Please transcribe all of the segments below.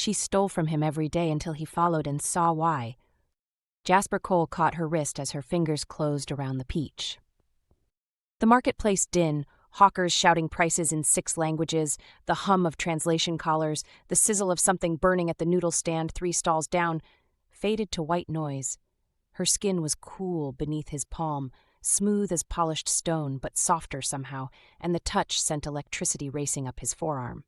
she stole from him every day until he followed and saw why. Jasper Cole caught her wrist as her fingers closed around the peach. The marketplace din, hawkers shouting prices in 6 languages, the hum of translation collars, the sizzle of something burning at the noodle stand 3 stalls down, faded to white noise. Her skin was cool beneath his palm, smooth as polished stone, but softer somehow, and the touch sent electricity racing up his forearm.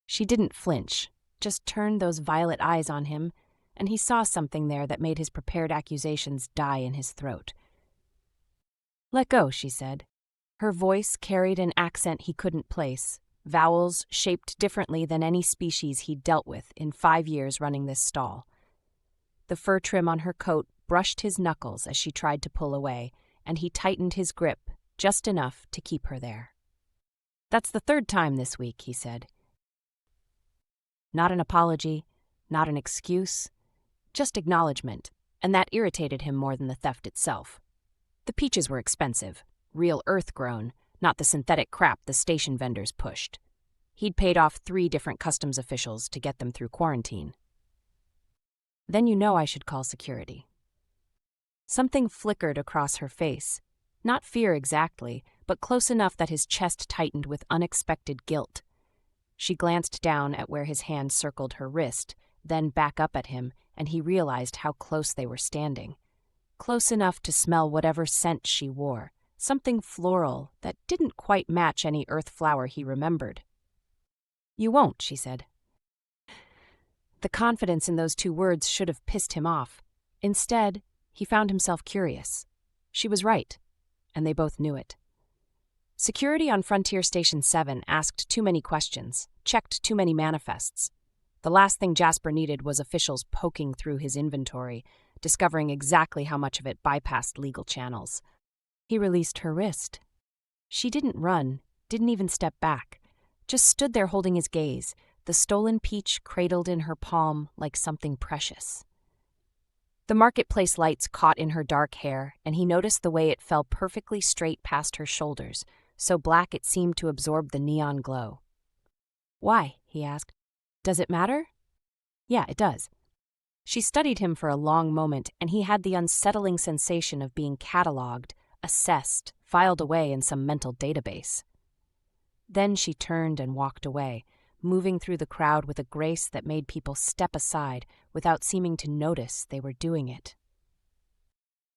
She didn't flinch, just turned those violet eyes on him, and he saw something there that made his prepared accusations die in his throat. "Let go," she said. Her voice carried an accent he couldn't place, vowels shaped differently than any species he'd dealt with in 5 years running this stall. The fur trim on her coat brushed his knuckles as she tried to pull away, and he tightened his grip just enough to keep her there. "That's the 3rd time this week," he said. Not an apology, not an excuse, just acknowledgement, and that irritated him more than the theft itself. The peaches were expensive, real earth-grown, not the synthetic crap the station vendors pushed. He'd paid off 3 different customs officials to get them through quarantine. "Then you know I should call security." Something flickered across her face, not fear exactly, but close enough that his chest tightened with unexpected guilt. She glanced down at where his hand circled her wrist, then back up at him, and he realized how close they were standing. Close enough to smell whatever scent she wore, something floral that didn't quite match any earth flower he remembered. "You won't," she said. The confidence in those 2 words should have pissed him off. Instead, he found himself curious. She was right, and they both knew it. Security on Frontier Station 7 asked too many questions, checked too many manifests. The last thing Jasper needed was officials poking through his inventory, discovering exactly how much of it bypassed legal channels. He released her wrist. She didn't run, didn't even step back, just stood there holding his gaze, the stolen peach cradled in her palm like something precious. The marketplace lights caught in her dark hair, and he noticed the way it fell perfectly straight past her shoulders, so black it seemed to absorb the neon glow. "Why?" he asked. "Does it matter?" "Yeah, it does." She studied him for a long moment, and he had the unsettling sensation of being catalogued, assessed, filed away in some mental database. Then she turned and walked away, moving through the crowd with a grace that made people step aside without seeming to notice they were doing it.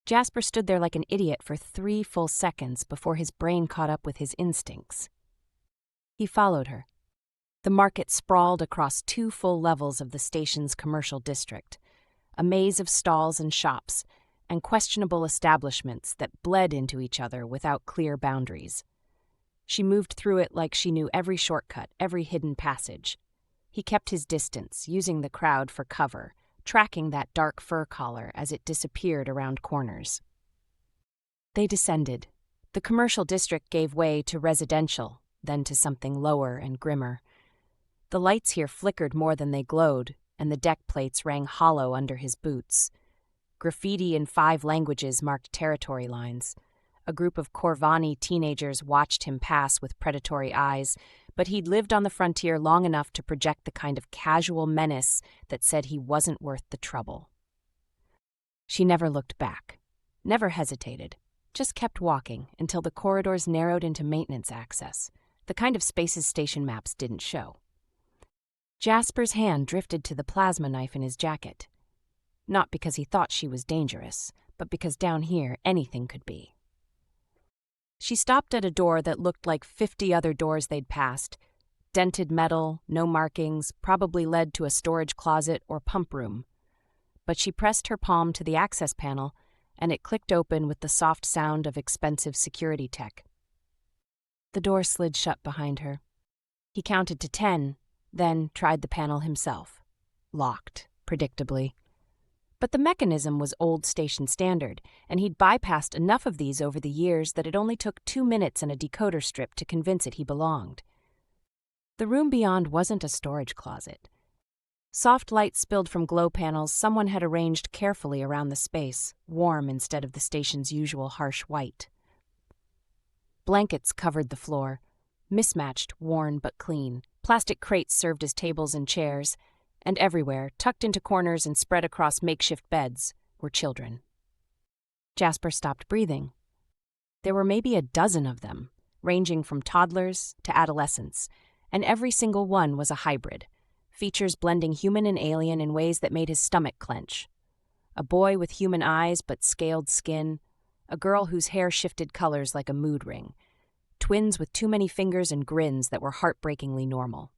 Jasper stood there like an idiot for 3 full seconds before his brain caught up with his instincts. He followed her. The market sprawled across 2 full levels of the station's commercial district, a maze of stalls and shops, and questionable establishments that bled into each other without clear boundaries. She moved through it like she knew every shortcut, every hidden passage. He kept his distance, using the crowd for cover, tracking that dark fur collar as it disappeared around corners. They descended. The commercial district gave way to residential, then to something lower and grimmer. The lights here flickered more than they glowed, and the deck plates rang hollow under his boots. Graffiti in 5 languages marked territory lines. A group of Korvani teenagers watched him pass with predatory eyes, but he'd lived on the frontier long enough to project the kind of casual menace that said he wasn't worth the trouble. She never looked back, never hesitated, just kept walking until the corridors narrowed into maintenance access, the kind of spaces station maps didn't show. Jasper's hand drifted to the plasma knife in his jacket. Not because he thought she was dangerous, but because down here anything could be. She stopped at a door that looked like 50 other doors they'd passed. Dented metal, no markings, probably led to a storage closet or pump room. But she pressed her palm to the access panel, and it clicked open with the soft sound of expensive security tech. The door slid shut behind her. He counted to 10, then tried the panel himself. Locked, predictably. But the mechanism was old station standard, and he'd bypassed enough of these over the years that it only took 2 minutes and a decoder strip to convince it he belonged. The room beyond wasn't a storage closet. Soft light spilled from glow panels someone had arranged carefully around the space, warm instead of the station's usual harsh white. Blankets covered the floor, mismatched, worn but clean. Plastic crates served as tables and chairs, and everywhere, tucked into corners and spread across makeshift beds, were children. Jasper stopped breathing. There were maybe a dozen of them, ranging from toddlers to adolescents, and every single one was a hybrid, features blending human and alien in ways that made his stomach clench. A boy with human eyes but scaled skin, a girl whose hair shifted colors like a mood ring, twins with too many fingers and grins that were heartbreakingly normal.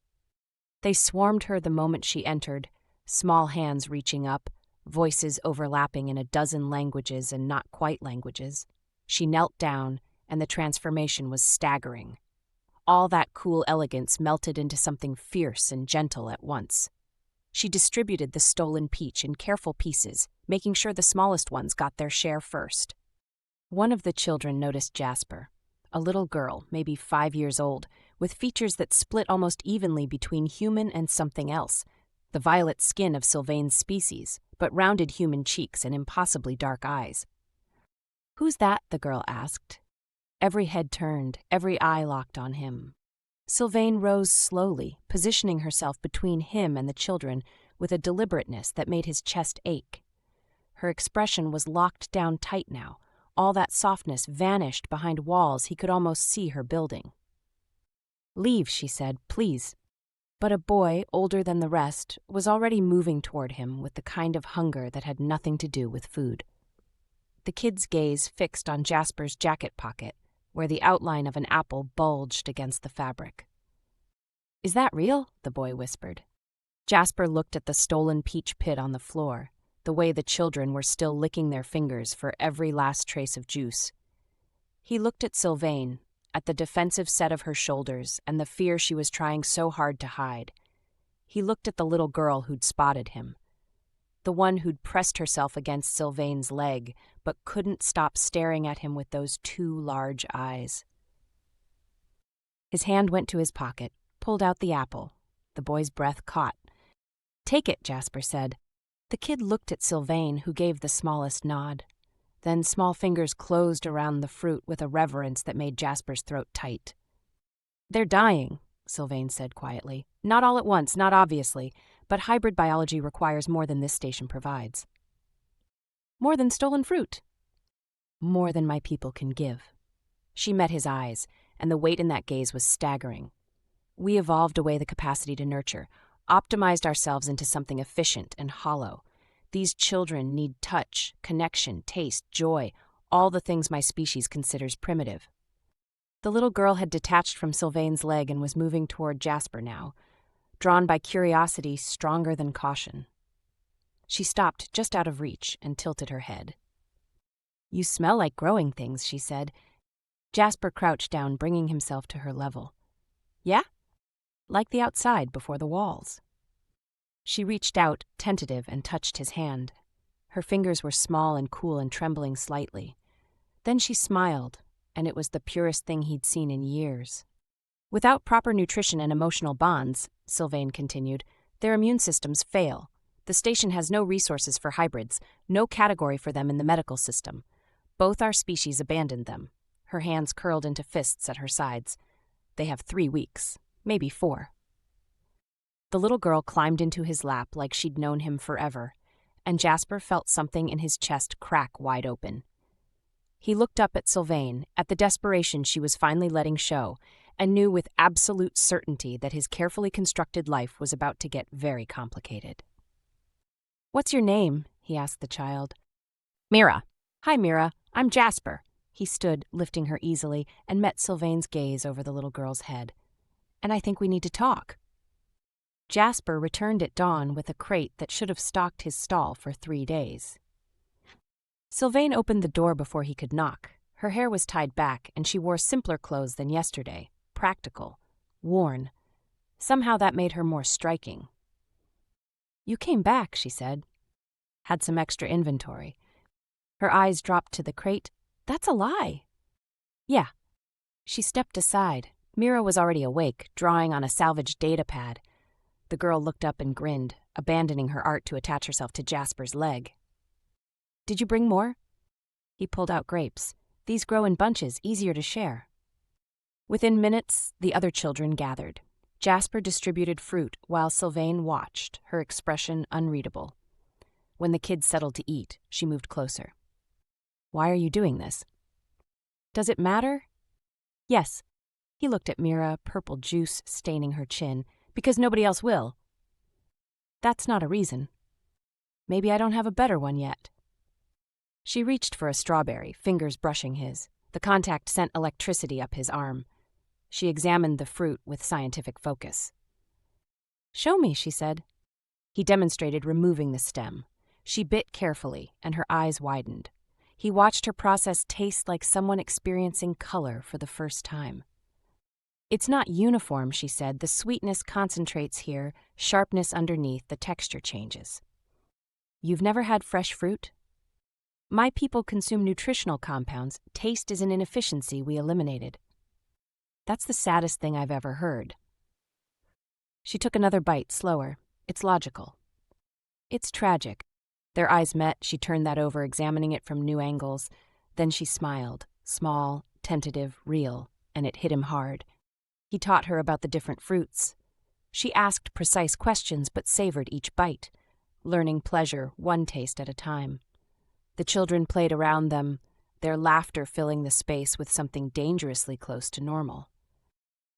They swarmed her the moment she entered, small hands reaching up, voices overlapping in a dozen languages and not quite languages. She knelt down, and the transformation was staggering. All that cool elegance melted into something fierce and gentle at once. She distributed the stolen peach in careful pieces, making sure the smallest ones got their share first. One of the children noticed Jasper, a little girl, maybe 5 years old, with features that split almost evenly between human and something else, the violet skin of Sylvaine's species, but rounded human cheeks and impossibly dark eyes. "Who's that?" the girl asked. Every head turned, every eye locked on him. Sylvaine rose slowly, positioning herself between him and the children with a deliberateness that made his chest ache. Her expression was locked down tight now. All that softness vanished behind walls he could almost see her building. "Leave," she said, "please." But a boy, older than the rest, was already moving toward him with the kind of hunger that had nothing to do with food. The kid's gaze fixed on Jasper's jacket pocket, where the outline of an apple bulged against the fabric. "Is that real?" the boy whispered. Jasper looked at the stolen peach pit on the floor, the way the children were still licking their fingers for every last trace of juice. He looked at Sylvaine, at the defensive set of her shoulders and the fear she was trying so hard to hide. He looked at the little girl who'd spotted him, the one who'd pressed herself against Sylvaine's leg but couldn't stop staring at him with those two large eyes. His hand went to his pocket, pulled out the apple. The boy's breath caught. "Take it," Jasper said. The kid looked at Sylvaine, who gave the smallest nod. Then small fingers closed around the fruit with a reverence that made Jasper's throat tight. "They're dying," Sylvaine said quietly. "Not all at once, not obviously, but hybrid biology requires more than this station provides." "More than stolen fruit?" "More than my people can give." She met his eyes, and the weight in that gaze was staggering. "We evolved away the capacity to nurture, optimized ourselves into something efficient and hollow. These children need touch, connection, taste, joy, all the things my species considers primitive." The little girl had detached from Sylvaine's leg and was moving toward Jasper now, drawn by curiosity stronger than caution. She stopped just out of reach and tilted her head. "You smell like growing things," she said. Jasper crouched down, bringing himself to her level. "Yeah? Like the outside before the walls." She reached out, tentative, and touched his hand. Her fingers were small and cool and trembling slightly. Then she smiled, and it was the purest thing he'd seen in years. "Without proper nutrition and emotional bonds," Sylvaine continued, "their immune systems fail. The station has no resources for hybrids, no category for them in the medical system. Both our species abandoned them." Her hands curled into fists at her sides. "They have 3 weeks, maybe 4. The little girl climbed into his lap like she'd known him forever, and Jasper felt something in his chest crack wide open. He looked up at Sylvaine, at the desperation she was finally letting show, and knew with absolute certainty that his carefully constructed life was about to get very complicated. "What's your name?" he asked the child. "Mira." "Hi, Mira. I'm Jasper." He stood, lifting her easily, and met Sylvaine's gaze over the little girl's head. "And I think we need to talk." Jasper returned at dawn with a crate that should have stocked his stall for 3 days. Sylvaine opened the door before he could knock. Her hair was tied back, and she wore simpler clothes than yesterday, practical, worn. Somehow that made her more striking. "You came back," she said. "Had some extra inventory." Her eyes dropped to the crate. "That's a lie." "Yeah." She stepped aside. Mira was already awake, drawing on a salvaged data pad. The girl looked up and grinned, abandoning her art to attach herself to Jasper's leg. "Did you bring more?" He pulled out grapes. "These grow in bunches, easier to share." Within minutes, the other children gathered. Jasper distributed fruit while Sylvaine watched, her expression unreadable. When the kids settled to eat, she moved closer. "Why are you doing this?" "Does it matter?" "Yes." He looked at Mira, purple juice staining her chin. "Because nobody else will." "That's not a reason." "Maybe I don't have a better one yet." She reached for a strawberry, fingers brushing his. The contact sent electricity up his arm. She examined the fruit with scientific focus. "Show me," she said. He demonstrated removing the stem. She bit carefully, and her eyes widened. He watched her process taste like someone experiencing color for the first time. "It's not uniform," she said. "The sweetness concentrates here, sharpness underneath, the texture changes." "You've never had fresh fruit?" "My people consume nutritional compounds. Taste is an inefficiency we eliminated." "That's the saddest thing I've ever heard." She took another bite, slower. "It's logical." "It's tragic." Their eyes met. She turned that over, examining it from new angles. Then she smiled, small, tentative, real, and it hit him hard. He taught her about the different fruits. She asked precise questions but savored each bite, learning pleasure one taste at a time. The children played around them, their laughter filling the space with something dangerously close to normal.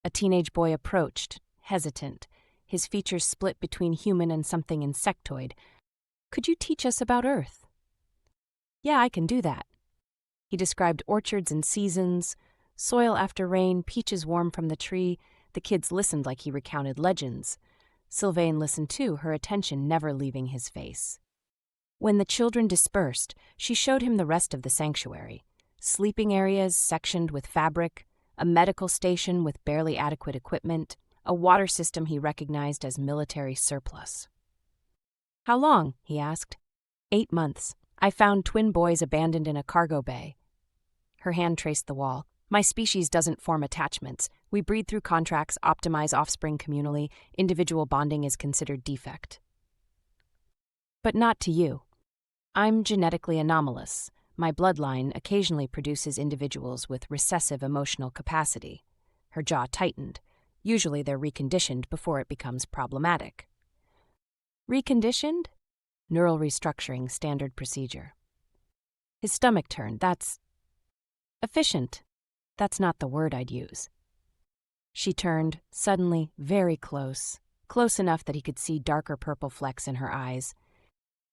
A teenage boy approached, hesitant, his features split between human and something insectoid. "Could you teach us about Earth?" "Yeah, I can do that." He described orchards and seasons, soil after rain, peaches warm from the tree. The kids listened like he recounted legends. Sylvaine listened too, her attention never leaving his face. When the children dispersed, she showed him the rest of the sanctuary. Sleeping areas sectioned with fabric, a medical station with barely adequate equipment, a water system he recognized as military surplus. "How long?" he asked. 8 months. I found twin boys abandoned in a cargo bay." Her hand traced the wall. "My species doesn't form attachments. We breed through contracts, optimize offspring communally. Individual bonding is considered defect." "But not to you. I'm genetically anomalous. My bloodline occasionally produces individuals with recessive emotional capacity." Her jaw tightened. "Usually they're reconditioned before it becomes problematic." "Reconditioned?" "Neural restructuring, standard procedure." His stomach turned. "That's efficient. That's not the word I'd use." She turned, suddenly, very close, close enough that he could see darker purple flecks in her eyes.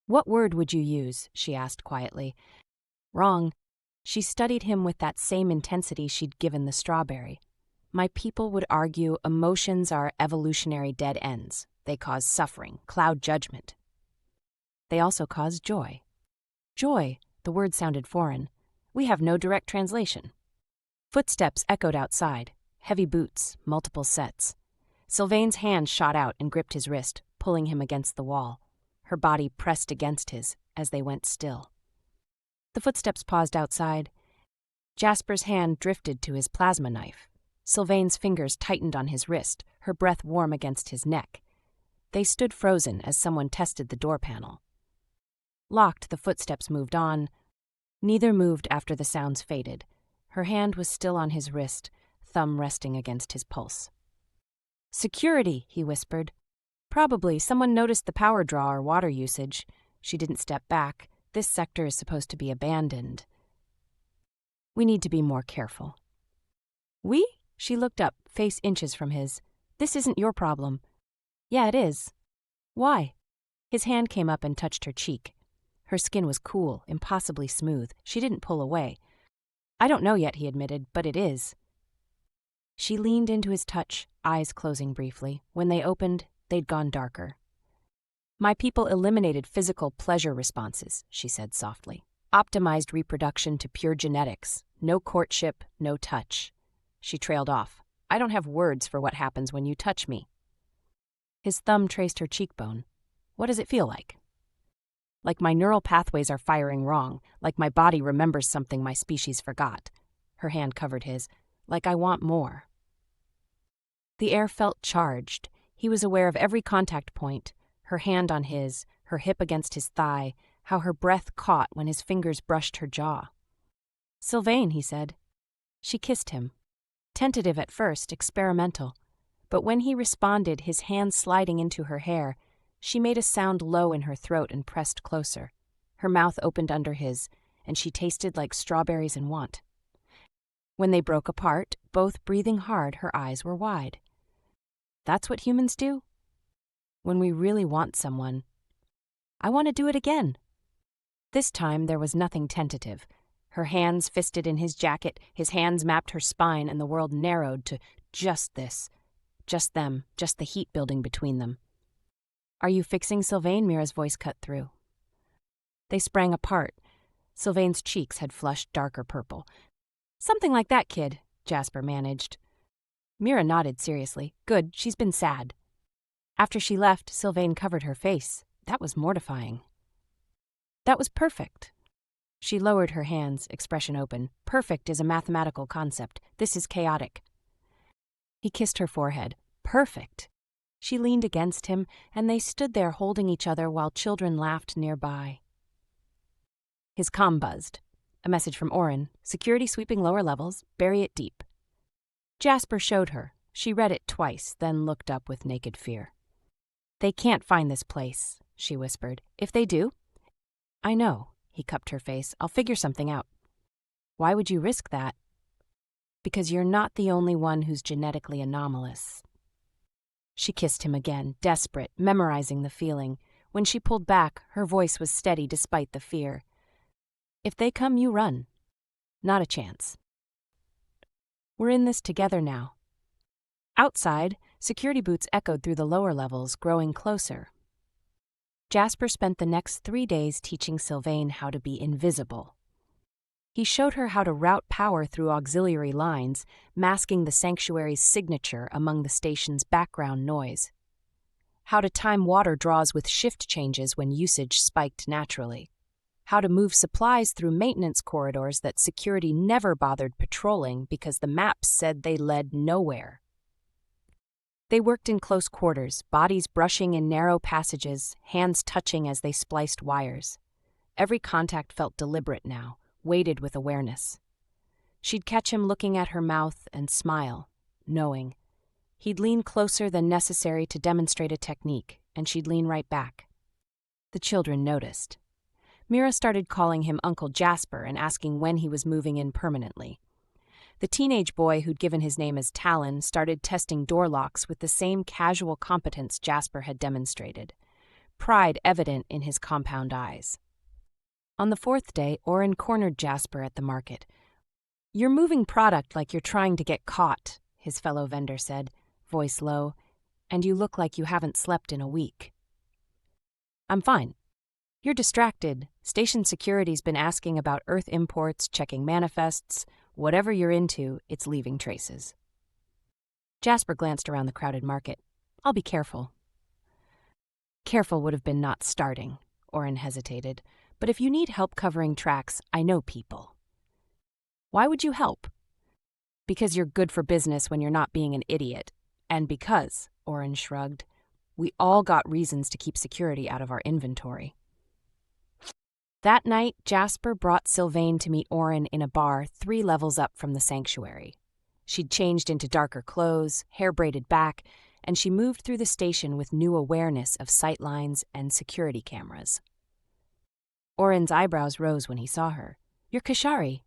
"What word would you use?" she asked quietly. "Wrong." She studied him with that same intensity she'd given the strawberry. "My people would argue emotions are evolutionary dead ends. They cause suffering, cloud judgment. They also cause joy." "Joy," the word sounded foreign. "We have no direct translation." Footsteps echoed outside, heavy boots, multiple sets. Sylvaine's hand shot out and gripped his wrist, pulling him against the wall. Her body pressed against his as they went still. The footsteps paused outside. Jasper's hand drifted to his plasma knife. Sylvaine's fingers tightened on his wrist, her breath warm against his neck. They stood frozen as someone tested the door panel. Locked, the footsteps moved on. Neither moved after the sounds faded. Her hand was still on his wrist, thumb resting against his pulse. "Security," he whispered. "Probably someone noticed the power draw or water usage." She didn't step back. "This sector is supposed to be abandoned. We need to be more careful." "We?" She looked up, face inches from his. "This isn't your problem." "Yeah, it is." "Why?" His hand came up and touched her cheek. Her skin was cool, impossibly smooth. She didn't pull away. "I don't know yet," he admitted, "but it is." She leaned into his touch, eyes closing briefly. When they opened, they'd gone darker. "My people eliminated physical pleasure responses," she said softly. "Optimized reproduction to pure genetics. No courtship, no touch." She trailed off. "I don't have words for what happens when you touch me." His thumb traced her cheekbone. "What does it feel like?" "Like my neural pathways are firing wrong, like my body remembers something my species forgot." Her hand covered his. "Like I want more." The air felt charged. He was aware of every contact point, her hand on his, her hip against his thigh, how her breath caught when his fingers brushed her jaw. "Sylvaine," he said. She kissed him. Tentative at first, experimental. But when he responded, his hands sliding into her hair, she made a sound low in her throat and pressed closer. Her mouth opened under his, and she tasted like strawberries and want. When they broke apart, both breathing hard, her eyes were wide. That's what humans do? When we really want someone. I want to do it again. This time there was nothing tentative. Her hands fisted in his jacket, his hands mapped her spine, and the world narrowed to just this. Just them, just the heat building between them. Are you fixing Sylvaine? Mira's voice cut through. They sprang apart. Sylvaine's cheeks had flushed darker purple. Something like that, kid, Jasper managed. Mira nodded seriously. Good, she's been sad. After she left, Sylvaine covered her face. That was mortifying. That was perfect. She lowered her hands, expression open. Perfect is a mathematical concept. This is chaotic. He kissed her forehead. Perfect. She leaned against him, and they stood there holding each other while children laughed nearby. His comm buzzed. A message from Oren. Security sweeping lower levels. Bury it deep. Jasper showed her. She read it twice, then looked up with naked fear. They can't find this place, she whispered. If they do? I know, he cupped her face. I'll figure something out. Why would you risk that? Because you're not the only one who's genetically anomalous. She kissed him again, desperate, memorizing the feeling. When she pulled back, her voice was steady despite the fear. If they come, you run. Not a chance. We're in this together now. Outside, security boots echoed through the lower levels, growing closer. Jasper spent the next 3 days teaching Sylvaine how to be invisible. He showed her how to route power through auxiliary lines, masking the sanctuary's signature among the station's background noise. How to time water draws with shift changes when usage spiked naturally. How to move supplies through maintenance corridors that security never bothered patrolling because the maps said they led nowhere. They worked in close quarters, bodies brushing in narrow passages, hands touching as they spliced wires. Every contact felt deliberate now, weighted with awareness. She'd catch him looking at her mouth and smile, knowing. He'd lean closer than necessary to demonstrate a technique, and she'd lean right back. The children noticed. Mira started calling him Uncle Jasper and asking when he was moving in permanently. The teenage boy who'd given his name as Talon started testing door locks with the same casual competence Jasper had demonstrated, pride evident in his compound eyes. On the 4th day, Oren cornered Jasper at the market. You're moving product like you're trying to get caught, his fellow vendor said, voice low, and you look like you haven't slept in a week. I'm fine. You're distracted. Station security's been asking about Earth imports, checking manifests. Whatever you're into, it's leaving traces. Jasper glanced around the crowded market. I'll be careful. Careful would have been not starting, Oren hesitated. But if you need help covering tracks, I know people. Why would you help? Because you're good for business when you're not being an idiot. And because, Oren shrugged, we all got reasons to keep security out of our inventory. That night, Jasper brought Sylvaine to meet Oren in a bar 3 levels up from the sanctuary. She'd changed into darker clothes, hair braided back, and she moved through the station with new awareness of sightlines and security cameras. Oren's eyebrows rose when he saw her. You're Kashari.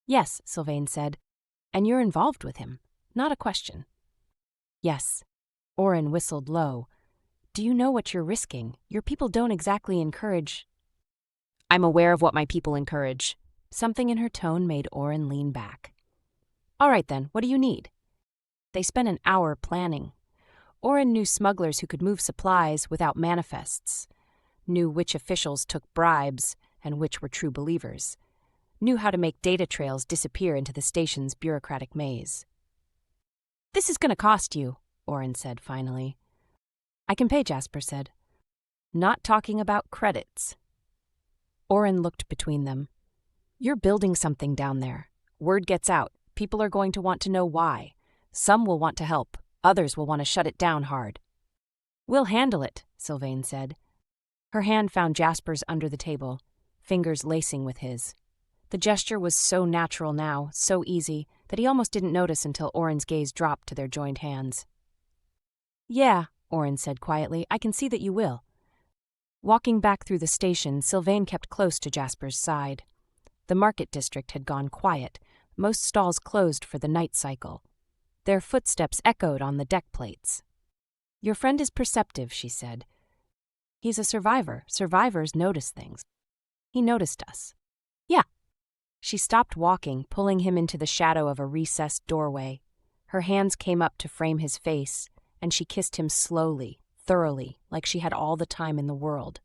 Yes, Sylvaine said. And you're involved with him. Not a question. Yes. Oren whistled low. Do you know what you're risking? Your people don't exactly encourage... I'm aware of what my people encourage. Something in her tone made Oren lean back. All right then, what do you need? They spent an hour planning. Oren knew smugglers who could move supplies without manifests, knew which officials took bribes and which were true believers, knew how to make data trails disappear into the station's bureaucratic maze. This is going to cost you, Oren said finally. I can pay, Jasper said. Not talking about credits. Oren looked between them. You're building something down there. Word gets out. People are going to want to know why. Some will want to help. Others will want to shut it down hard. We'll handle it, Sylvaine said. Her hand found Jasper's under the table, fingers lacing with his. The gesture was so natural now, so easy, that he almost didn't notice until Oren's gaze dropped to their joined hands. "Yeah," Oren said quietly, "I can see that you will." Walking back through the station, Sylvaine kept close to Jasper's side. The market district had gone quiet, most stalls closed for the night cycle. Their footsteps echoed on the deck plates. "Your friend is perceptive," she said. "He's a survivor. Survivors notice things. He noticed us." "Yeah." She stopped walking, pulling him into the shadow of a recessed doorway. Her hands came up to frame his face, and she kissed him slowly, thoroughly, like she had all the time in the world.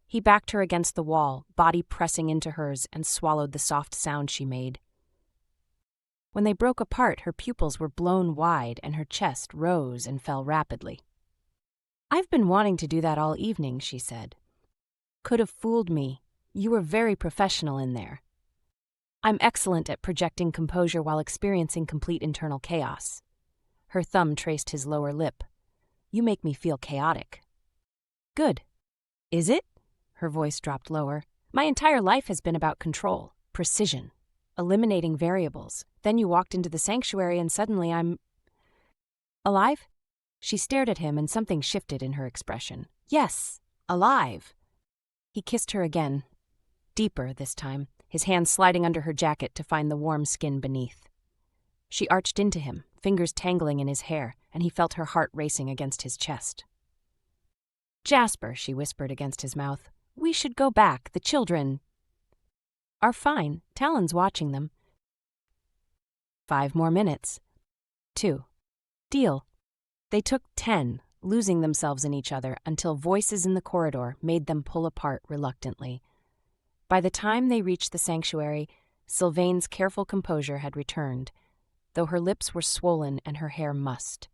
He backed her against the wall, body pressing into hers, and swallowed the soft sound she made. When they broke apart, her pupils were blown wide and her chest rose and fell rapidly. "I've been wanting to do that all evening," she said. "Could have fooled me. You were very professional in there. I'm excellent at projecting composure while experiencing complete internal chaos." Her thumb traced his lower lip. "You make me feel chaotic." "Good. Is it?" Her voice dropped lower. "My entire life has been about control, precision, eliminating variables. Then you walked into the sanctuary and suddenly I'm alive?" She stared at him and something shifted in her expression. "Yes, alive." He kissed her again, deeper this time, his hand sliding under her jacket to find the warm skin beneath. She arched into him, fingers tangling in his hair, and he felt her heart racing against his chest. "Jasper," she whispered against his mouth, "we should go back. The children are fine. Talon's watching them." 5 more minutes. 2. Deal. They took 10, losing themselves in each other until voices in the corridor made them pull apart reluctantly. By the time they reached the sanctuary, Sylvaine's careful composure had returned, though her lips were swollen and her hair mussed.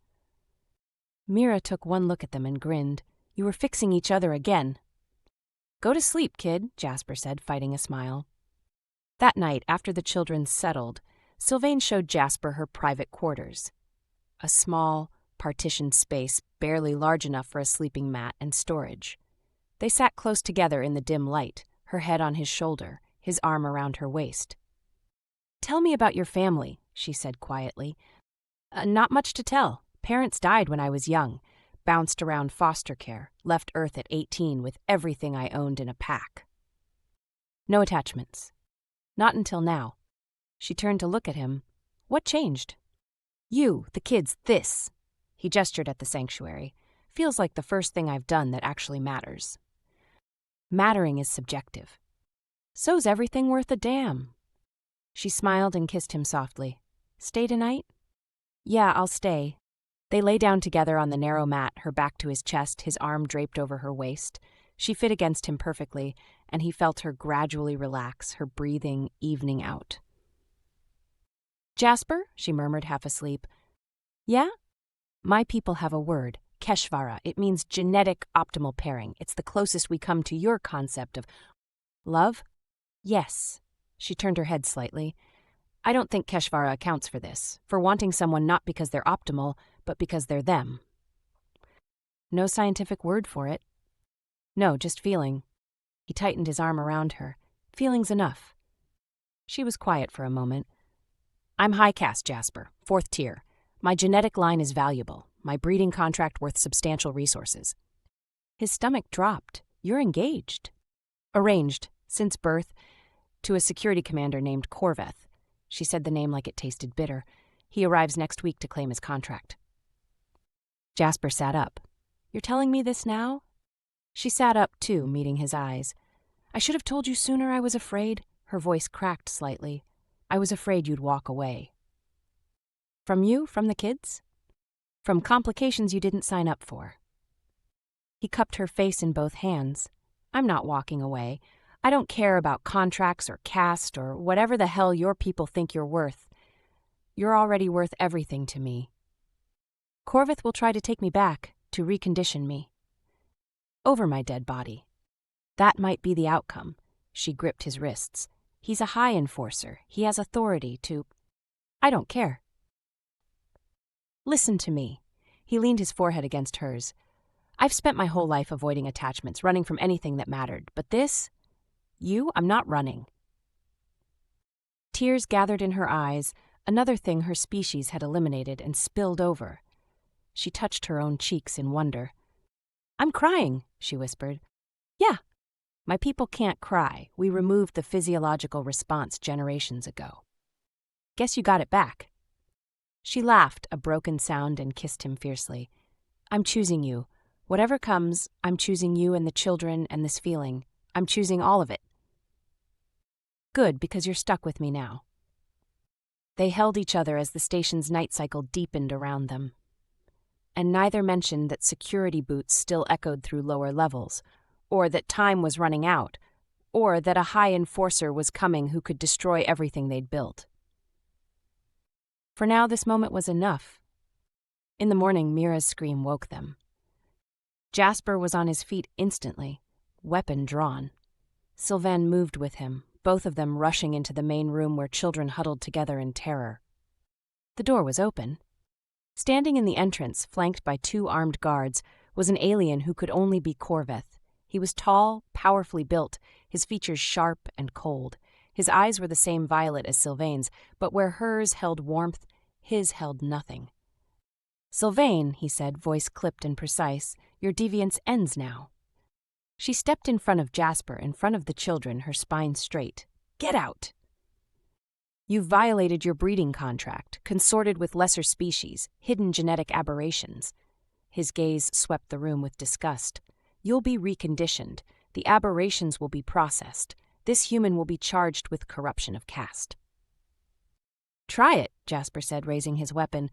Mira took one look at them and grinned. "You were fixing each other again." "Go to sleep, kid," Jasper said, fighting a smile. That night, after the children settled, Sylvaine showed Jasper her private quarters. A small, partitioned space barely large enough for a sleeping mat and storage. They sat close together in the dim light, her head on his shoulder, his arm around her waist. "Tell me about your family," she said quietly. Not much to tell. Parents died when I was young, bounced around foster care, left Earth at 18 with everything I owned in a pack. No attachments. Not until now." She turned to look at him. "What changed?" "You, the kids, this." He gestured at the sanctuary. "Feels like the first thing I've done that actually matters." Mattering is subjective. "So's everything worth a damn." She smiled and kissed him softly. "Stay tonight?" "Yeah, I'll stay." They lay down together on the narrow mat, her back to his chest, his arm draped over her waist. She fit against him perfectly, and he felt her gradually relax, her breathing evening out. "Jasper," she murmured, half asleep. "Yeah?" "My people have a word, Keshvara. It means genetic optimal pairing. It's the closest we come to your concept of love." "Yes." She turned her head slightly. "I don't think Keshvara accounts for this, for wanting someone not because they're optimal, but because they're them." "No scientific word for it." "No, just feeling." He tightened his arm around her. "Feeling's enough." She was quiet for a moment. "I'm high caste, Jasper, 4th tier. My genetic line is valuable, my breeding contract worth substantial resources." His stomach dropped. "You're engaged." "Arranged, since birth, to a security commander named Korveth." She said the name like it tasted bitter. "He arrives next week to claim his contract." Jasper sat up. "You're telling me this now?" She sat up, too, meeting his eyes. "I should have told you sooner. I was afraid." Her voice cracked slightly. "I was afraid you'd walk away." "From you? From the kids?" "From complications you didn't sign up for." He cupped her face in both hands. "I'm not walking away. I don't care about contracts or caste or whatever the hell your people think you're worth. You're already worth everything to me. Korveth will try to take me back, to recondition me. Over my dead body. That might be the outcome." She gripped his wrists. "He's a high enforcer. He has authority to... I don't care." "Listen to me." He leaned his forehead against hers. "I've spent my whole life avoiding attachments, running from anything that mattered. But this... I'm not running." Tears gathered in her eyes, another thing her species had eliminated and spilled over. She touched her own cheeks in wonder. "I'm crying," she whispered. "Yeah. My people can't cry. We removed the physiological response generations ago. Guess you got it back." She laughed, a broken sound, and kissed him fiercely. "I'm choosing you. Whatever comes, I'm choosing you and the children and this feeling. I'm choosing all of it." "Good, because you're stuck with me now." They held each other as the station's night cycle deepened around them. And neither mentioned that security boots still echoed through lower levels, or that time was running out, or that a high enforcer was coming who could destroy everything they'd built. For now, this moment was enough. In the morning, Mira's scream woke them. Jasper was on his feet instantly, weapon drawn. Sylvaine moved with him, both of them rushing into the main room where children huddled together in terror. The door was open. Standing in the entrance, flanked by 2 armed guards, was an alien who could only be Korveth. He was tall, powerfully built, his features sharp and cold. His eyes were the same violet as Sylvaine's, but where hers held warmth, his held nothing. "Sylvaine," he said, voice clipped and precise, "your deviance ends now." She stepped in front of Jasper, in front of the children, her spine straight. "Get out! You've violated your breeding contract, consorted with lesser species, hidden genetic aberrations." His gaze swept the room with disgust. "You'll be reconditioned. The aberrations will be processed. This human will be charged with corruption of caste." "Try it," Jasper said, raising his weapon.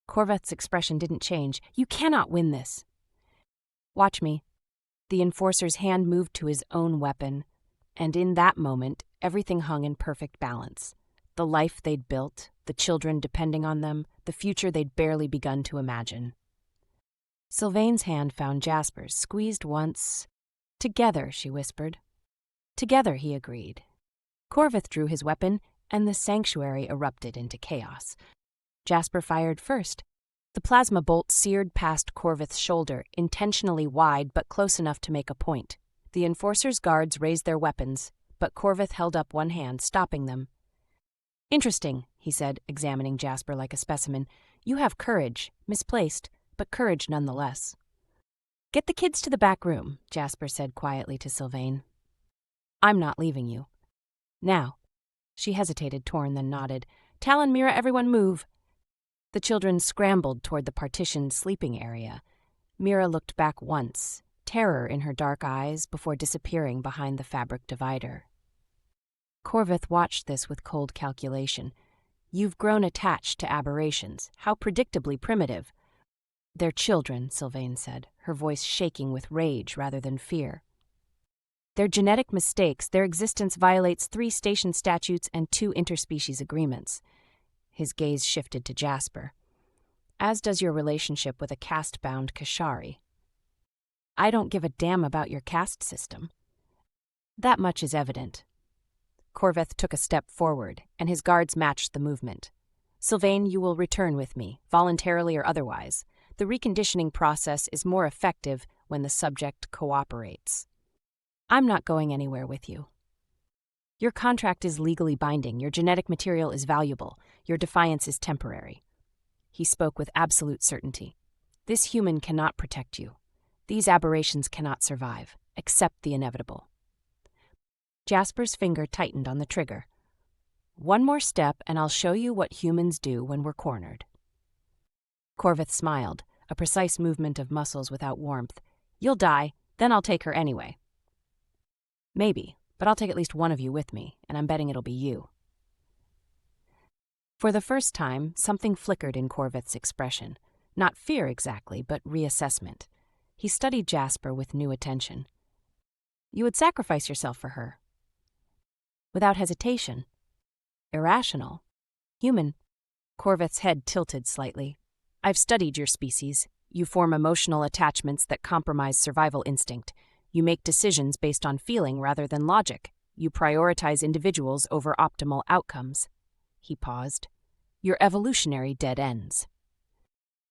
Korveth's expression didn't change. "You cannot win this." "Watch me." The enforcer's hand moved to his own weapon, and in that moment, everything hung in perfect balance. The life they'd built, the children depending on them, the future they'd barely begun to imagine. Sylvaine's hand found Jasper's, squeezed once. "Together," she whispered. "Together," he agreed. Korveth drew his weapon, and the sanctuary erupted into chaos. Jasper fired first. The plasma bolt seared past Korveth's shoulder, intentionally wide but close enough to make a point. The enforcer's guards raised their weapons, but Korveth held up one hand, stopping them. "Interesting," he said, examining Jasper like a specimen. "You have courage, misplaced, but courage nonetheless." "Get the kids to the back room," Jasper said quietly to Sylvaine. "I'm not leaving you." "Now." She hesitated, torn, then nodded. "Talon, Mira, everyone move." The children scrambled toward the partitioned sleeping area. Mira looked back once, terror in her dark eyes, before disappearing behind the fabric divider. Korveth watched this with cold calculation. "You've grown attached to aberrations. How predictably primitive." "They're children," Sylvaine said, her voice shaking with rage rather than fear. "They're genetic mistakes. Their existence violates 3 station statutes and 2 interspecies agreements." His gaze shifted to Jasper. "As does your relationship with a caste-bound Kashari." "I don't give a damn about your caste system." "That much is evident." Korveth took a step forward, and his guards matched the movement. "Sylvaine, you will return with me, voluntarily or otherwise. The reconditioning process is more effective when the subject cooperates." "I'm not going anywhere with you." "Your contract is legally binding. Your genetic material is valuable. Your defiance is temporary." He spoke with absolute certainty. "This human cannot protect you. These aberrations cannot survive. Accept the inevitable." Jasper's finger tightened on the trigger. "One more step, and I'll show you what humans do when we're cornered." Korveth smiled, a precise movement of muscles without warmth. "You'll die, then I'll take her anyway." "Maybe, but I'll take at least one of you with me, and I'm betting it'll be you." For the first time, something flickered in Korveth's expression. Not fear exactly, but reassessment. He studied Jasper with new attention. "You would sacrifice yourself for her?" "Without hesitation." "Irrational." "Human." Korveth's head tilted slightly. "I've studied your species. You form emotional attachments that compromise survival instinct. You make decisions based on feeling rather than logic. You prioritize individuals over optimal outcomes." He paused. "Your evolutionary dead ends."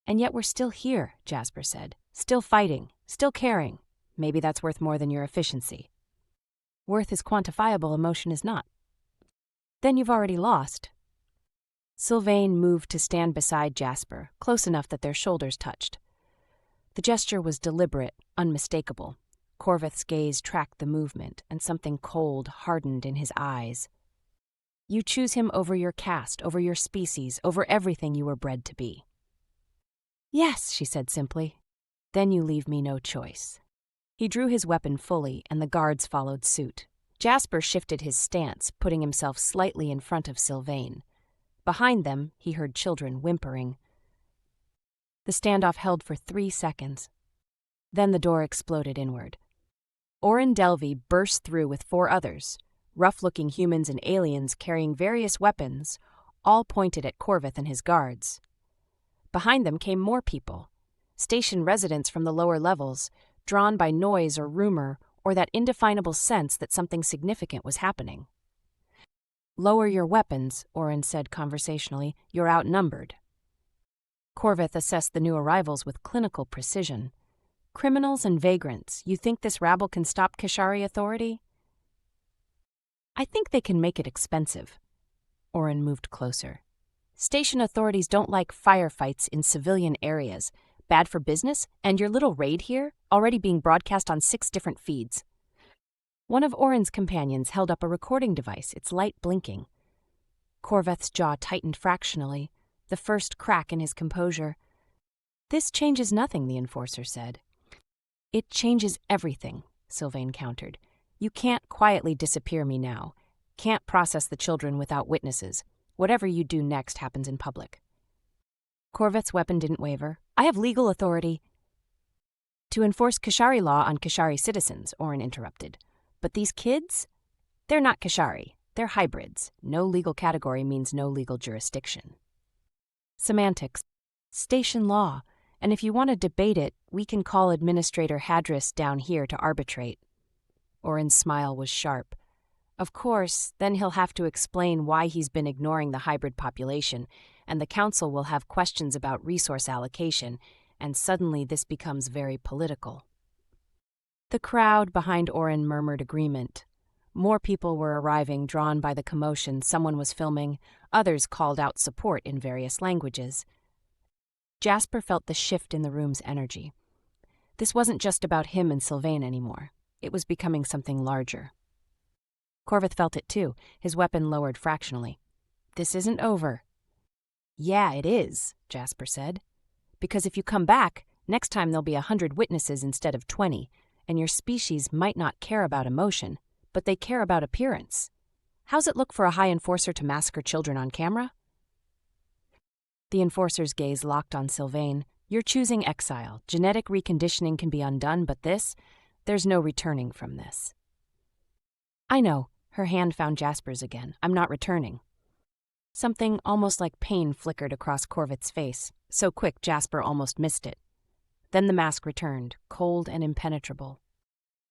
"And yet we're still here," Jasper said. "Still fighting, still caring. Maybe that's worth more than your efficiency." "Worth is quantifiable, emotion is not." Then you've already lost. Sylvaine moved to stand beside Jasper, close enough that their shoulders touched. The gesture was deliberate, unmistakable. Korveth's gaze tracked the movement, and something cold hardened in his eyes. You choose him over your caste, over your species, over everything you were bred to be. Yes, she said simply. Then you leave me no choice. He drew his weapon fully, and the guards followed suit. Jasper shifted his stance, putting himself slightly in front of Sylvaine. Behind them, he heard children whimpering. The standoff held for 3 seconds. Then the door exploded inward. Oren Delvey burst through with 4 others, rough-looking humans and aliens carrying various weapons, all pointed at Korveth and his guards. Behind them came more people, station residents from the lower levels, drawn by noise or rumor or that indefinable sense that something significant was happening. Lower your weapons, Oren said conversationally. You're outnumbered. Korveth assessed the new arrivals with clinical precision. Criminals and vagrants, you think this rabble can stop Kashari authority? I think they can make it expensive. Oren moved closer. Station authorities don't like firefights in civilian areas. Bad for business, and your little raid here, already being broadcast on 6 different feeds. One of Oren's companions held up a recording device, its light blinking. Korveth's jaw tightened fractionally, the first crack in his composure. This changes nothing, the enforcer said. It changes everything, Sylvaine countered. You can't quietly disappear me now. Can't process the children without witnesses. Whatever you do next happens in public. Korveth's weapon didn't waver. I have legal authority to enforce Kashari law on Kashari citizens, Oren interrupted. But these kids? They're not Kashari. They're hybrids. No legal category means no legal jurisdiction. Semantics. Station law. And if you want to debate it, we can call Administrator Hadris down here to arbitrate. Oren's smile was sharp. Of course, then he'll have to explain why he's been ignoring the hybrid population, and the council will have questions about resource allocation, and suddenly this becomes very political. The crowd behind Oren murmured agreement. More people were arriving, drawn by the commotion. Someone was filming. Others called out support in various languages. Jasper felt the shift in the room's energy. This wasn't just about him and Sylvaine anymore. It was becoming something larger. Korveth felt it too, his weapon lowered fractionally. This isn't over. Yeah, it is, Jasper said. Because if you come back, next time there'll be 100 witnesses instead of 20, and your species might not care about emotion, but they care about appearance. How's it look for a high enforcer to massacre children on camera? The enforcer's gaze locked on Sylvaine. You're choosing exile. Genetic reconditioning can be undone, but there's no returning from this. I know. Her hand found Jasper's again. I'm not returning. Something almost like pain flickered across Korveth's face, so quick Jasper almost missed it. Then the mask returned, cold and impenetrable.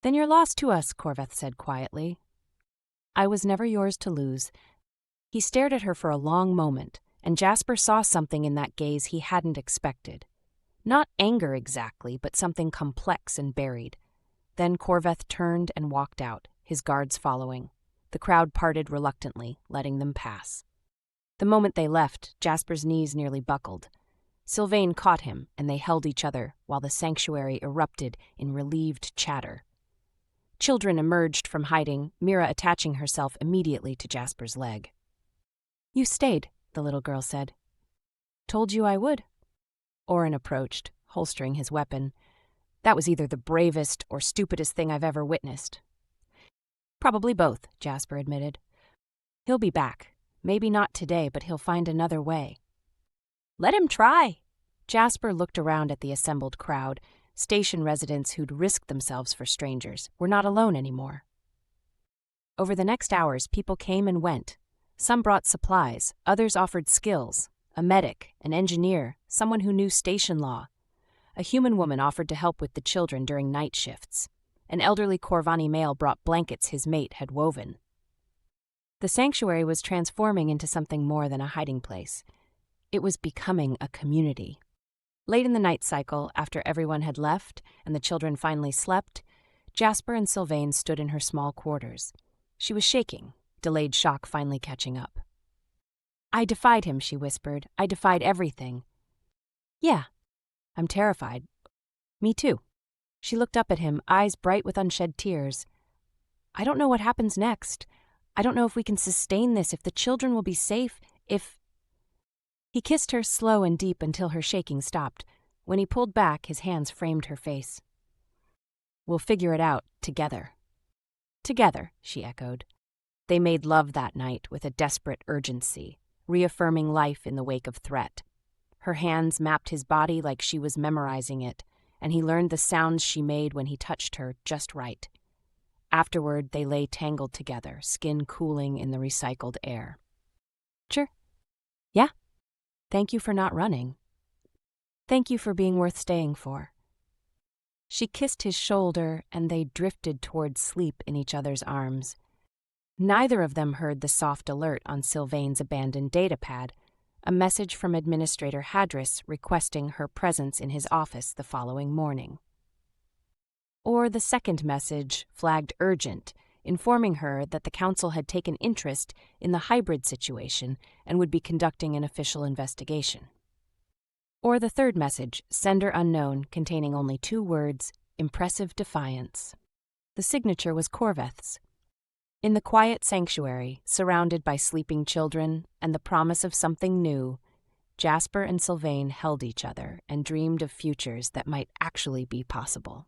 Then you're lost to us, Korveth said quietly. I was never yours to lose. He stared at her for a long moment, and Jasper saw something in that gaze he hadn't expected. Not anger exactly, but something complex and buried. Then Korveth turned and walked out, his guards following. The crowd parted reluctantly, letting them pass. The moment they left, Jasper's knees nearly buckled. Sylvaine caught him, and they held each other while the sanctuary erupted in relieved chatter. Children emerged from hiding, Mira attaching herself immediately to Jasper's leg. You stayed, the little girl said. Told you I would. Oren approached, holstering his weapon. That was either the bravest or stupidest thing I've ever witnessed. Probably both, Jasper admitted. He'll be back. Maybe not today, but he'll find another way. Let him try. Jasper looked around at the assembled crowd. Station residents who'd risked themselves for strangers were not alone anymore. Over the next hours, people came and went. Some brought supplies, others offered skills. A medic, an engineer, someone who knew station law. A human woman offered to help with the children during night shifts. An elderly Korvani male brought blankets his mate had woven. The sanctuary was transforming into something more than a hiding place. It was becoming a community. Late in the night cycle, after everyone had left and the children finally slept, Jasper and Sylvaine stood in her small quarters. She was shaking, delayed shock finally catching up. I defied him, she whispered. I defied everything. Yeah, I'm terrified. Me too. She looked up at him, eyes bright with unshed tears. I don't know what happens next. I don't know if we can sustain this, if the children will be safe, if... He kissed her slow and deep until her shaking stopped. When he pulled back, his hands framed her face. We'll figure it out, together. Together, she echoed. They made love that night with a desperate urgency, reaffirming life in the wake of threat. Her hands mapped his body like she was memorizing it, and he learned the sounds she made when he touched her just right. Afterward, they lay tangled together, skin cooling in the recycled air. Sure. Yeah. Thank you for not running. Thank you for being worth staying for. She kissed his shoulder, and they drifted toward sleep in each other's arms. Neither of them heard the soft alert on Sylvaine's abandoned datapad, a message from Administrator Hadris requesting her presence in his office the following morning. Or the second message, flagged urgent, informing her that the council had taken interest in the hybrid situation and would be conducting an official investigation. Or the third message, sender unknown, containing only 2 words, impressive defiance. The signature was Korveth's. In the quiet sanctuary, surrounded by sleeping children and the promise of something new, Jasper and Sylvaine held each other and dreamed of futures that might actually be possible.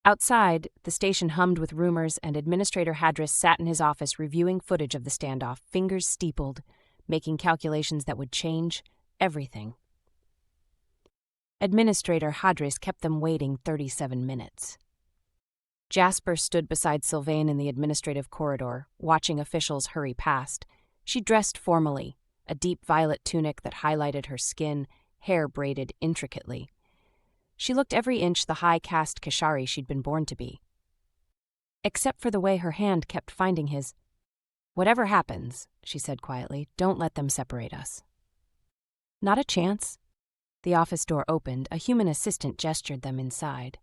Outside, the station hummed with rumors, and Administrator Hadris sat in his office reviewing footage of the standoff, fingers steepled, making calculations that would change everything. Administrator Hadris kept them waiting 37 minutes. Jasper stood beside Sylvaine in the administrative corridor, watching officials hurry past. She dressed formally, a deep violet tunic that highlighted her skin, hair braided intricately. She looked every inch the high caste Kashari she'd been born to be. Except for the way her hand kept finding his. Whatever happens, she said quietly, don't let them separate us. Not a chance. The office door opened, a human assistant gestured them inside.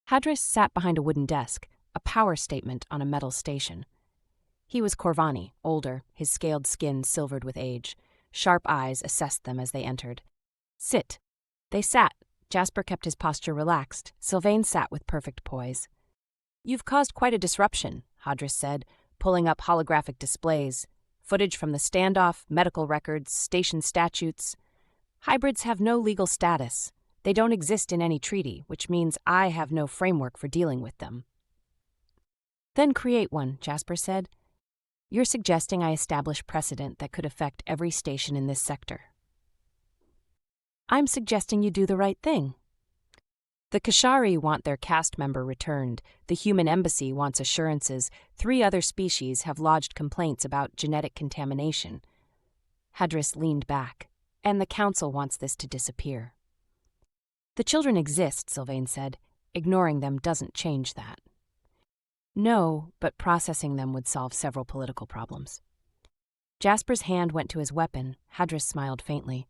Hadris sat behind a wooden desk, a power statement on a metal station. He was Korvani, older, his scaled skin silvered with age. Sharp eyes assessed them as they entered. Sit. They sat. Jasper kept his posture relaxed. Sylvaine sat with perfect poise. You've caused quite a disruption, Hadris said, pulling up holographic displays. Footage from the standoff, medical records, station statutes. Hybrids have no legal status. They don't exist in any treaty, which means I have no framework for dealing with them. Then create one, Jasper said. You're suggesting I establish precedent that could affect every station in this sector. I'm suggesting you do the right thing. The Kashari want their caste member returned. The human embassy wants assurances. 3 other species have lodged complaints about genetic contamination. Hadris leaned back. And the council wants this to disappear. The children exist, Sylvaine said. Ignoring them doesn't change that. No, but processing them would solve several political problems. Jasper's hand went to his weapon. Hadris smiled faintly.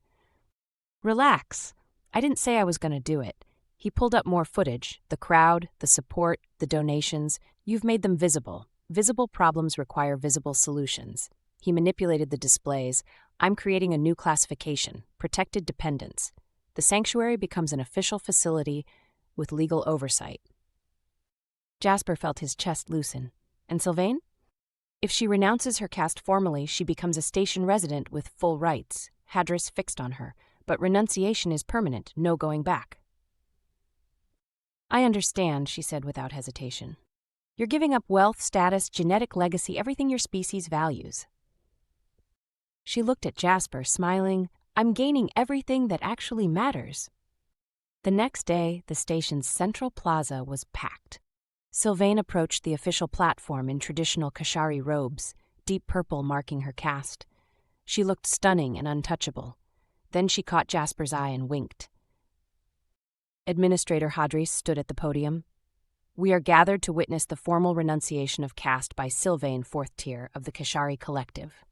Relax. I didn't say I was going to do it. He pulled up more footage. The crowd, the support, the donations. You've made them visible. Visible problems require visible solutions. He manipulated the displays. I'm creating a new classification, protected dependents. The sanctuary becomes an official facility with legal oversight. Jasper felt his chest loosen. And Sylvaine? If she renounces her caste formally, she becomes a station resident with full rights. Hadris fixed on her. But renunciation is permanent, no going back. I understand, she said without hesitation. You're giving up wealth, status, genetic legacy, everything your species values. She looked at Jasper, smiling. I'm gaining everything that actually matters. The next day, the station's central plaza was packed. Sylvaine approached the official platform in traditional Kashari robes, deep purple marking her caste. She looked stunning and untouchable. Then she caught Jasper's eye and winked. Administrator Hadris stood at the podium. We are gathered to witness the formal renunciation of caste by Sylvaine, 4th tier, of the Kashari Collective.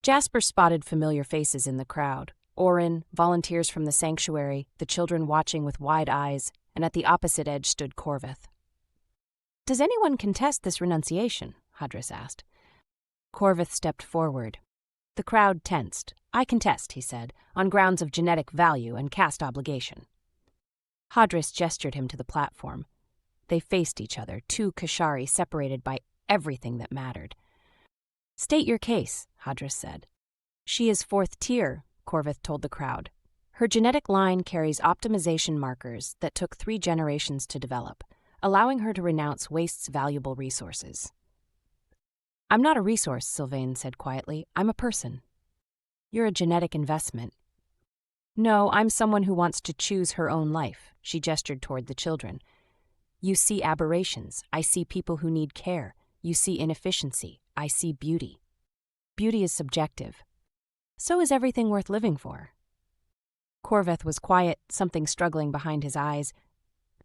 Jasper spotted familiar faces in the crowd. Orin, volunteers from the sanctuary, the children watching with wide eyes, and at the opposite edge stood Korveth. Does anyone contest this renunciation? Hadris asked. Korveth stepped forward. The crowd tensed. "I contest," he said, "on grounds of genetic value and caste obligation." Hadris gestured him to the platform. They faced each other, two Kashari separated by everything that mattered. "State your case," Hadris said. "She is fourth tier," Korveth told the crowd. "Her genetic line carries optimization markers that took 3 generations to develop, allowing her to renounce waste's valuable resources." "I'm not a resource," Sylvaine said quietly. "I'm a person." "You're a genetic investment." "No, I'm someone who wants to choose her own life," she gestured toward the children. "You see aberrations. I see people who need care. You see inefficiency. I see beauty. Beauty is subjective. So is everything worth living for." Korveth was quiet, something struggling behind his eyes.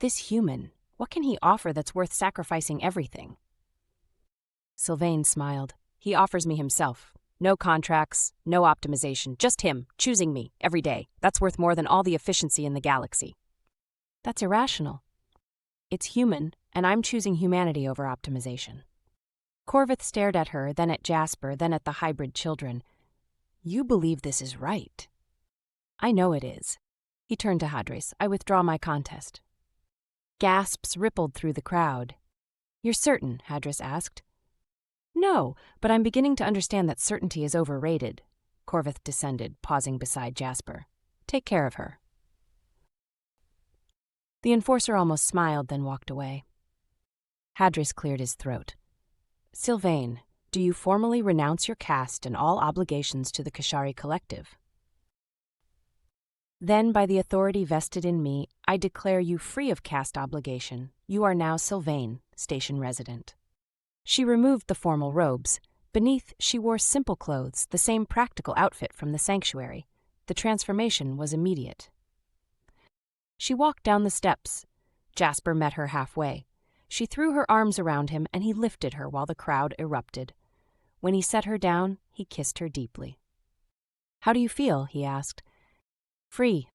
This human, what can he offer that's worth sacrificing everything? Sylvaine smiled. "He offers me himself. No contracts, no optimization, just him, choosing me, every day. That's worth more than all the efficiency in the galaxy." "That's irrational." "It's human, and I'm choosing humanity over optimization." Korveth stared at her, then at Jasper, then at the hybrid children. "You believe this is right." "I know it is." He turned to Hadris. "I withdraw my contest." Gasps rippled through the crowd. "You're certain?" Hadris asked. "No, but I'm beginning to understand that certainty is overrated." Korveth descended, pausing beside Jasper. "Take care of her." The enforcer almost smiled, then walked away. Hadris cleared his throat. "Sylvaine, do you formally renounce your caste and all obligations to the Kashari Collective?" "Then, by the authority vested in me, I declare you free of caste obligation. You are now Sylvaine, station resident." She removed the formal robes. Beneath, she wore simple clothes, the same practical outfit from the sanctuary. The transformation was immediate. She walked down the steps. Jasper met her halfway. She threw her arms around him, and he lifted her while the crowd erupted. When he set her down, he kissed her deeply. "How do you feel?" he asked. "Free."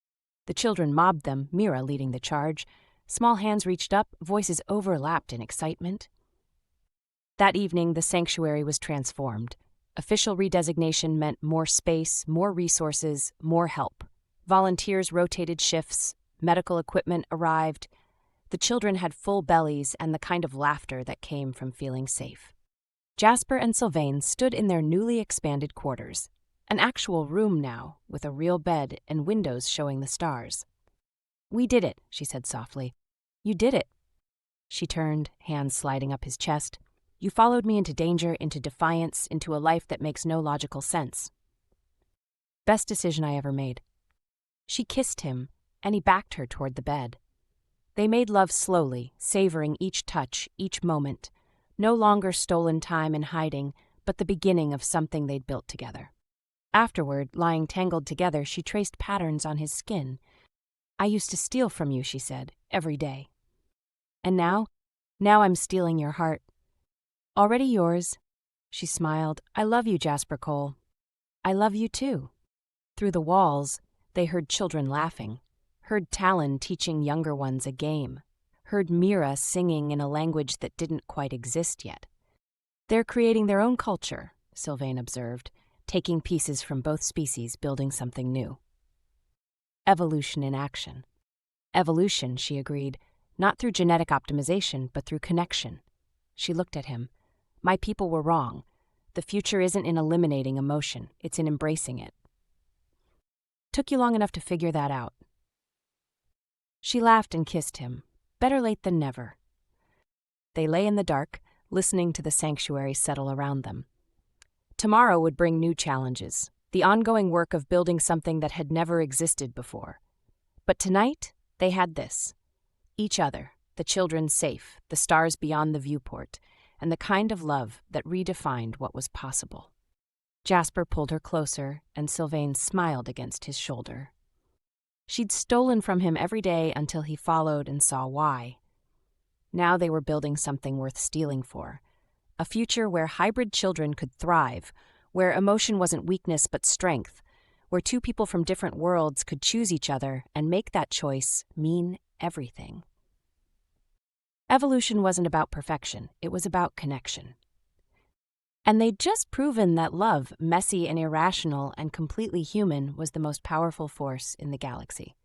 The children mobbed them, Mira leading the charge. Small hands reached up, voices overlapped in excitement. That evening, the sanctuary was transformed. Official redesignation meant more space, more resources, more help. Volunteers rotated shifts, medical equipment arrived. The children had full bellies and the kind of laughter that came from feeling safe. Jasper and Sylvaine stood in their newly expanded quarters. An actual room now, with a real bed and windows showing the stars. "We did it," she said softly. "You did it." She turned, hands sliding up his chest. "You followed me into danger, into defiance, into a life that makes no logical sense. Best decision I ever made." She kissed him, and he backed her toward the bed. They made love slowly, savoring each touch, each moment. No longer stolen time in hiding, but the beginning of something they'd built together. Afterward, lying tangled together, she traced patterns on his skin. "I used to steal from you," she said, "every day. And now I'm stealing your heart. Already yours." She smiled. "I love you, Jasper Cole." "I love you too." Through the walls, they heard children laughing, heard Talon teaching younger ones a game, heard Mira singing in a language that didn't quite exist yet. "They're creating their own culture," Sylvaine observed, taking pieces from both species, building something new. Evolution in action. Evolution, she agreed, not through genetic optimization, but through connection. She looked at him. "My people were wrong. The future isn't in eliminating emotion, it's in embracing it." "Took you long enough to figure that out." She laughed and kissed him. Better late than never. They lay in the dark, listening to the sanctuary settle around them. Tomorrow would bring new challenges, the ongoing work of building something that had never existed before. But tonight, they had this. Each other, the children safe, the stars beyond the viewport, and the kind of love that redefined what was possible. Jasper pulled her closer, and Sylvaine smiled against his shoulder. She'd stolen from him every day until he followed and saw why. Now they were building something worth stealing for. A future where hybrid children could thrive, where emotion wasn't weakness but strength, where two people from different worlds could choose each other and make that choice mean everything. Evolution wasn't about perfection, it was about connection. And they'd just proven that love, messy and irrational and completely human, was the most powerful force in the galaxy.